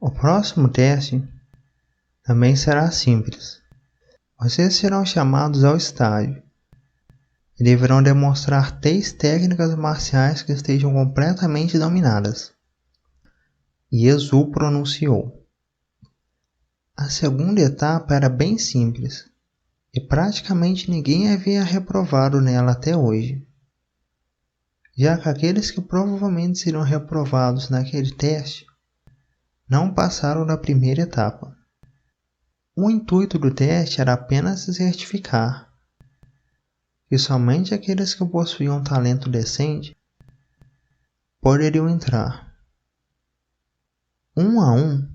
O próximo teste também será simples. Vocês serão chamados ao estádio e deverão demonstrar 3 técnicas marciais que estejam completamente dominadas. Yezu pronunciou. A segunda etapa era bem simples e praticamente ninguém havia reprovado nela até hoje, já que aqueles que provavelmente seriam reprovados naquele teste não passaram da primeira etapa. O intuito do teste era apenas se certificar que somente aqueles que possuíam um talento decente poderiam entrar. Um a um,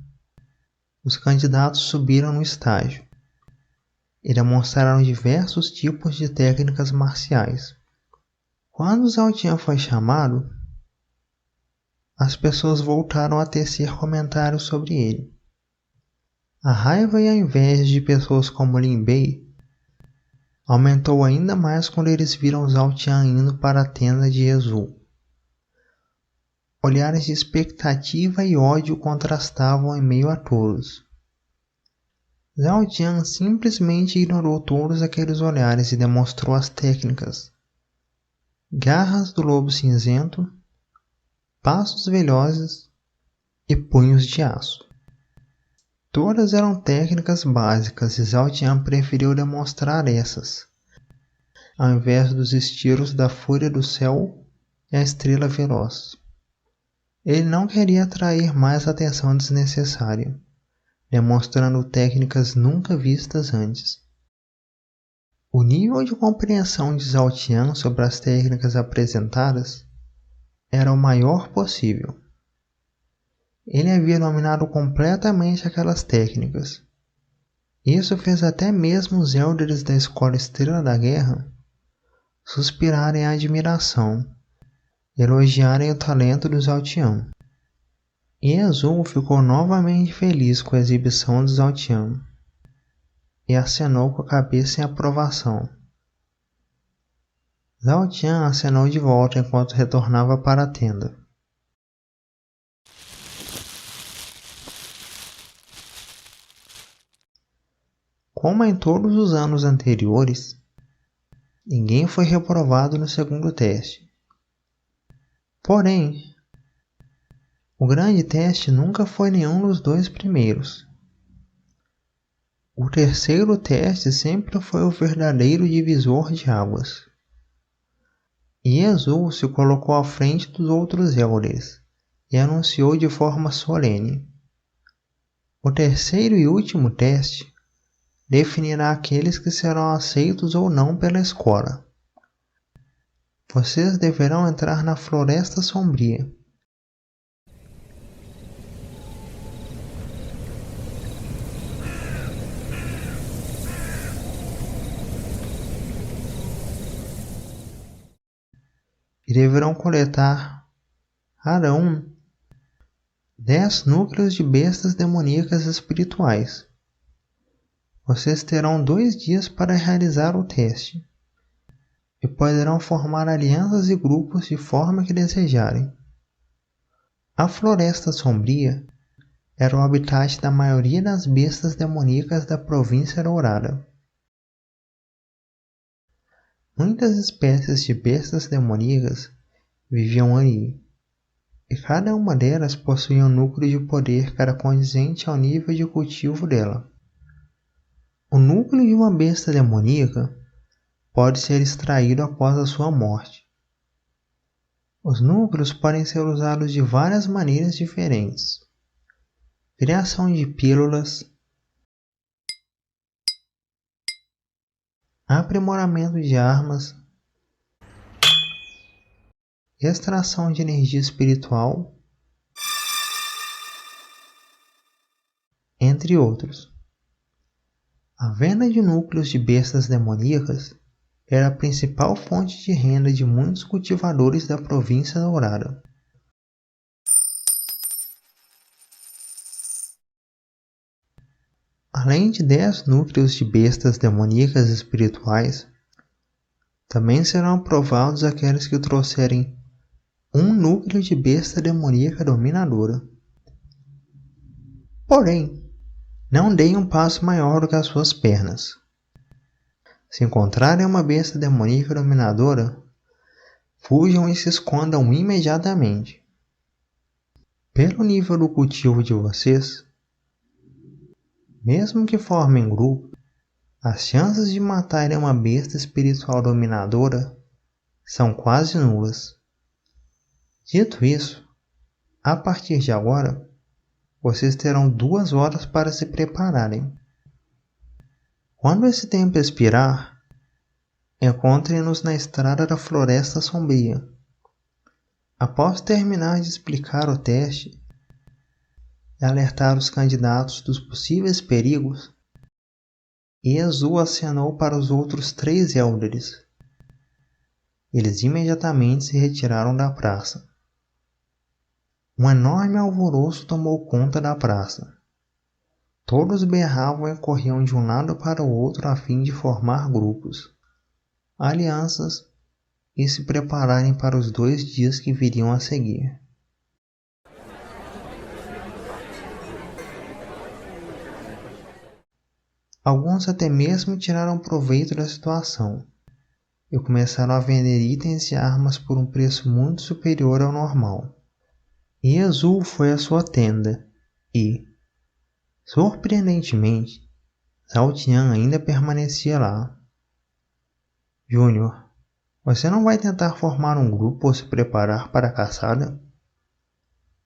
os candidatos subiram no estágio e demonstraram diversos tipos de técnicas marciais. Quando Zhao Tian foi chamado, as pessoas voltaram a tecer comentários sobre ele. A raiva e a inveja de pessoas como Lin Bei aumentou ainda mais quando eles viram Zhao Tian indo para a tenda de Yezu. Olhares de expectativa e ódio contrastavam em meio a todos. Zhao Tian simplesmente ignorou todos aqueles olhares e demonstrou as técnicas: garras do lobo cinzento, passos velozes e punhos de aço. Todas eram técnicas básicas e Zhao Tian preferiu demonstrar essas, ao invés dos estilos da Fúria do Céu e a Estrela Veloz. Ele não queria atrair mais atenção desnecessária, demonstrando técnicas nunca vistas antes. O nível de compreensão de Zhao Tian sobre as técnicas apresentadas era o maior possível. Ele havia dominado completamente aquelas técnicas. Isso fez até mesmo os elders da Escola Estrela da Guerra suspirarem em admiração e elogiarem o talento do Zhao Tian. Yezu ficou novamente feliz com a exibição de Zhao Tian e acenou com a cabeça em aprovação. Zhao Tian acenou de volta enquanto retornava para a tenda. Como em todos os anos anteriores, ninguém foi reprovado no segundo teste. Porém, o grande teste nunca foi nenhum dos 2 primeiros. O terceiro teste sempre foi o verdadeiro divisor de águas. Yezu se colocou à frente dos outros elders e anunciou de forma solene: o terceiro e último teste definirá aqueles que serão aceitos ou não pela escola. Vocês deverão entrar na Floresta Sombria. E deverão coletar, cada um, 10 núcleos de bestas demoníacas espirituais. Vocês terão 2 dias para realizar o teste e poderão formar alianças e grupos de forma que desejarem. A Floresta Sombria era o habitat da maioria das bestas demoníacas da província Dourada. Muitas espécies de bestas demoníacas viviam ali, e cada uma delas possuía um núcleo de poder que era condizente ao nível de cultivo dela. O núcleo de uma besta demoníaca pode ser extraído após a sua morte. Os núcleos podem ser usados de várias maneiras diferentes: criação de pílulas, aprimoramento de armas, extração de energia espiritual, entre outros. A venda de núcleos de bestas demoníacas era a principal fonte de renda de muitos cultivadores da província Dourada. Além de 10 núcleos de bestas demoníacas espirituais, também serão aprovados aqueles que trouxerem um núcleo de besta demoníaca dominadora. Porém, não deem um passo maior do que as suas pernas. Se encontrarem uma besta demoníaca dominadora, fujam e se escondam imediatamente. Pelo nível do cultivo de vocês, mesmo que formem grupo, as chances de matarem uma besta espiritual dominadora são quase nulas. Dito isso, a partir de agora, vocês terão 2 horas para se prepararem. Quando esse tempo expirar, encontrem-nos na estrada da Floresta Sombria. Após terminar de explicar o teste e alertar os candidatos dos possíveis perigos, Iezu acenou para os outros 3 Elders. Eles imediatamente se retiraram da praça. Um enorme alvoroço tomou conta da praça. Todos berravam e corriam de um lado para o outro a fim de formar grupos, alianças e se prepararem para os 2 dias que viriam a seguir. Alguns até mesmo tiraram proveito da situação e começaram a vender itens e armas por um preço muito superior ao normal. Iezu foi à sua tenda e, surpreendentemente, Zhao Tian ainda permanecia lá. Júnior, você não vai tentar formar um grupo ou se preparar para a caçada?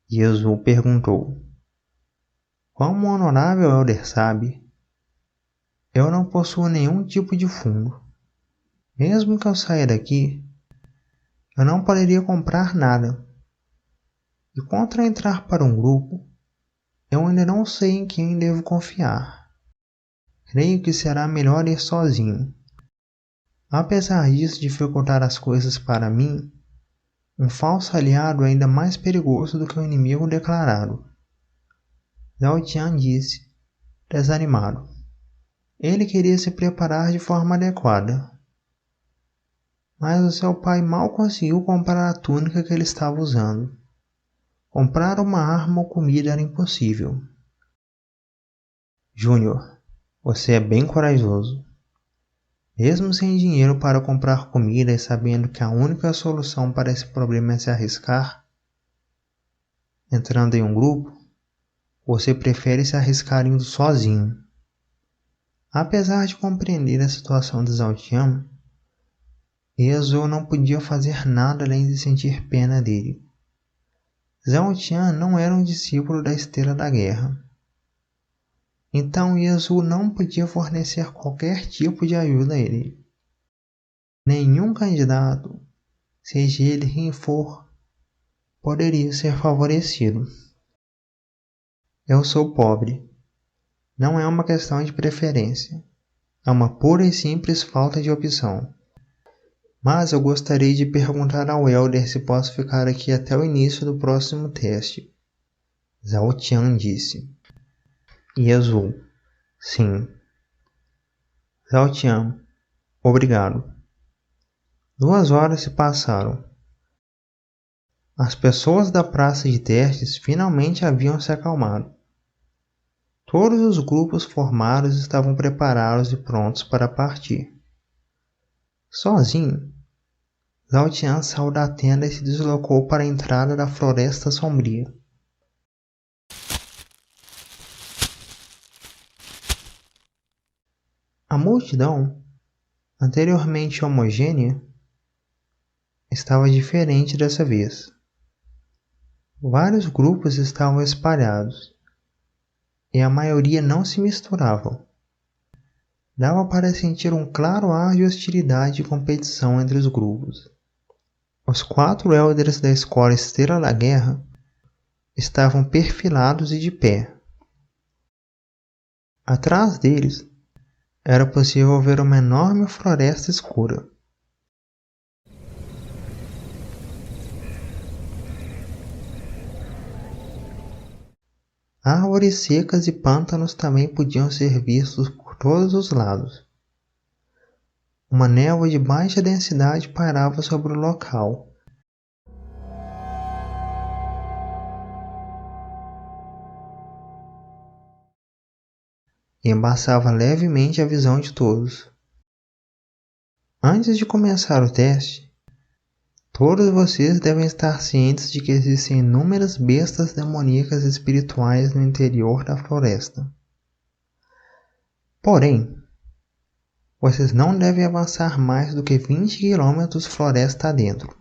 Iezu perguntou. Como o honorável Elder sabe, eu não possuo nenhum tipo de fundo. Mesmo que eu saia daqui, eu não poderia comprar nada. E contra entrar para um grupo, eu ainda não sei em quem devo confiar. Creio que será melhor ir sozinho. Apesar disso dificultar as coisas para mim, um falso aliado é ainda mais perigoso do que o inimigo declarado. Zhao Tian disse, desanimado. Ele queria se preparar de forma adequada. Mas o seu pai mal conseguiu comprar a túnica que ele estava usando. Comprar uma arma ou comida era impossível. Júnior, você é bem corajoso. Mesmo sem dinheiro para comprar comida e sabendo que a única solução para esse problema é se arriscar, entrando em um grupo, você prefere se arriscar indo sozinho. Apesar de compreender a situação de Zhao Tian, Iezu não podia fazer nada além de sentir pena dele. Zhao Tian não era um discípulo da Estrela da Guerra. Então Iezu não podia fornecer qualquer tipo de ajuda a ele. Nenhum candidato, seja ele quem for, poderia ser favorecido. Eu sou pobre. Não é uma questão de preferência. É uma pura e simples falta de opção. Mas eu gostaria de perguntar ao Elder se posso ficar aqui até o início do próximo teste. Zhao Tian disse. Iezu, sim. Zhao Tian, obrigado. 2 horas se passaram. As pessoas da praça de testes finalmente haviam se acalmado. Todos os grupos formados estavam preparados e prontos para partir. Sozinho, Zhao Tian saiu da tenda e se deslocou para a entrada da Floresta Sombria. A multidão, anteriormente homogênea, estava diferente dessa vez. Vários grupos estavam espalhados, e a maioria não se misturavam. Dava para sentir um claro ar de hostilidade e competição entre os grupos. Os 4 Elders da Escola Estrela da Guerra estavam perfilados e de pé. Atrás deles, era possível ver uma enorme floresta escura. Árvores secas e pântanos também podiam ser vistos por todos os lados. Uma névoa de baixa densidade pairava sobre o local. e embaçava levemente a visão de todos. Antes de começar o teste, todos vocês devem estar cientes de que existem inúmeras bestas demoníacas espirituais no interior da floresta. Porém, vocês não devem avançar mais do que 20 km floresta adentro,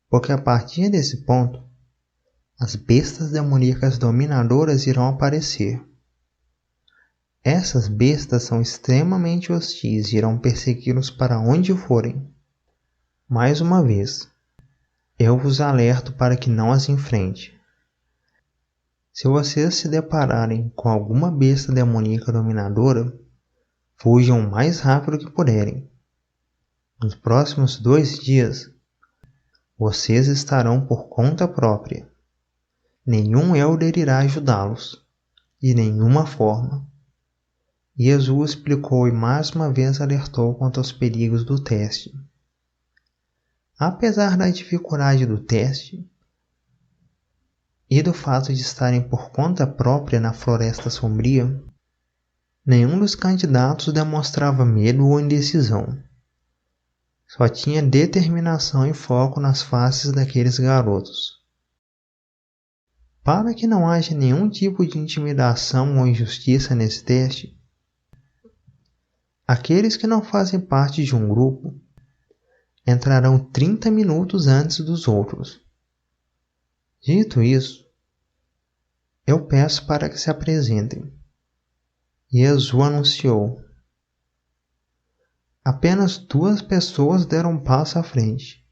porque a partir desse ponto, as bestas demoníacas dominadoras irão aparecer. Essas bestas são extremamente hostis e irão persegui-los para onde forem. Mais uma vez, eu vos alerto para que não as enfrente. Se vocês se depararem com alguma besta demoníaca dominadora, fujam o mais rápido que puderem. Nos próximos 2 dias, vocês estarão por conta própria. Nenhum elder irá ajudá-los, de nenhuma forma. Jesus explicou e mais uma vez alertou quanto aos perigos do teste. Apesar da dificuldade do teste e do fato de estarem por conta própria na Floresta Sombria, nenhum dos candidatos demonstrava medo ou indecisão. Só tinha determinação e foco nas faces daqueles garotos. Para que não haja nenhum tipo de intimidação ou injustiça nesse teste, aqueles que não fazem parte de um grupo entrarão 30 minutos antes dos outros. Dito isso, eu peço para que se apresentem. Jesus anunciou. Apenas 2 pessoas deram um passo à frente.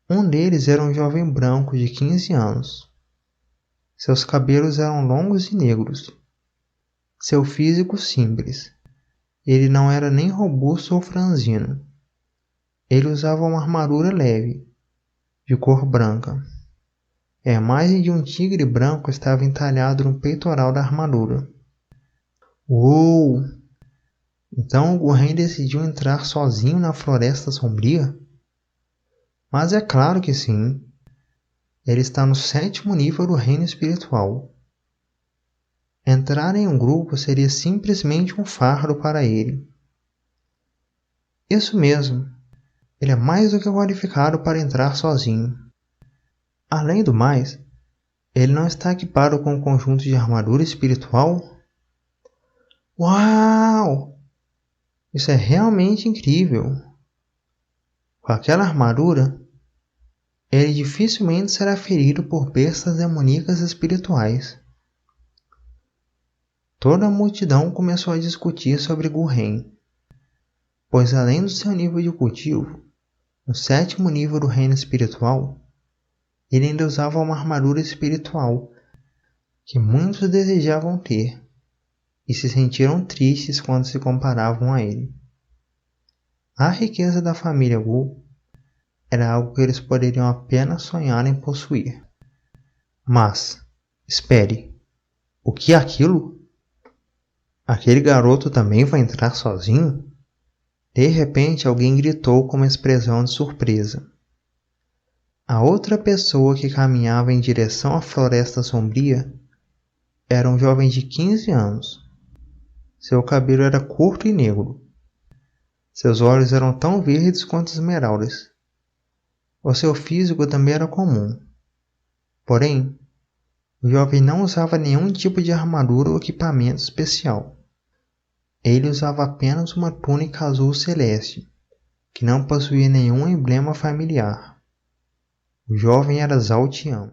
Um deles era um jovem branco de 15 anos. Seus cabelos eram longos e negros. Seu físico simples. Ele não era nem robusto ou franzino. Ele usava uma armadura leve, de cor branca. A imagem de um tigre branco estava entalhado no peitoral da armadura. Uou! Então o Gurren decidiu entrar sozinho na Floresta Sombria? Mas é claro que sim. Ele está no 7º nível do reino espiritual. Entrar em um grupo seria simplesmente um fardo para ele. Isso mesmo. Ele é mais do que qualificado para entrar sozinho. Além do mais, ele não está equipado com um conjunto de armadura espiritual? Uau! Isso é realmente incrível. Com aquela armadura, ele dificilmente será ferido por bestas demoníacas espirituais. Toda a multidão começou a discutir sobre Gurren, pois além do seu nível de cultivo, no 7º nível do reino espiritual, ele ainda usava uma armadura espiritual que muitos desejavam ter e se sentiram tristes quando se comparavam a ele. A riqueza da família Wu era algo que eles poderiam apenas sonhar em possuir. Mas, espere, o que é aquilo? Aquele garoto também vai entrar sozinho? De repente alguém gritou com uma expressão de surpresa. A outra pessoa que caminhava em direção à Floresta Sombria era um jovem de 15 anos. Seu cabelo era curto e negro. Seus olhos eram tão verdes quanto esmeraldas. O seu físico também era comum. Porém, o jovem não usava nenhum tipo de armadura ou equipamento especial. Ele usava apenas uma túnica azul celeste, que não possuía nenhum emblema familiar. O jovem era Zhao Tian.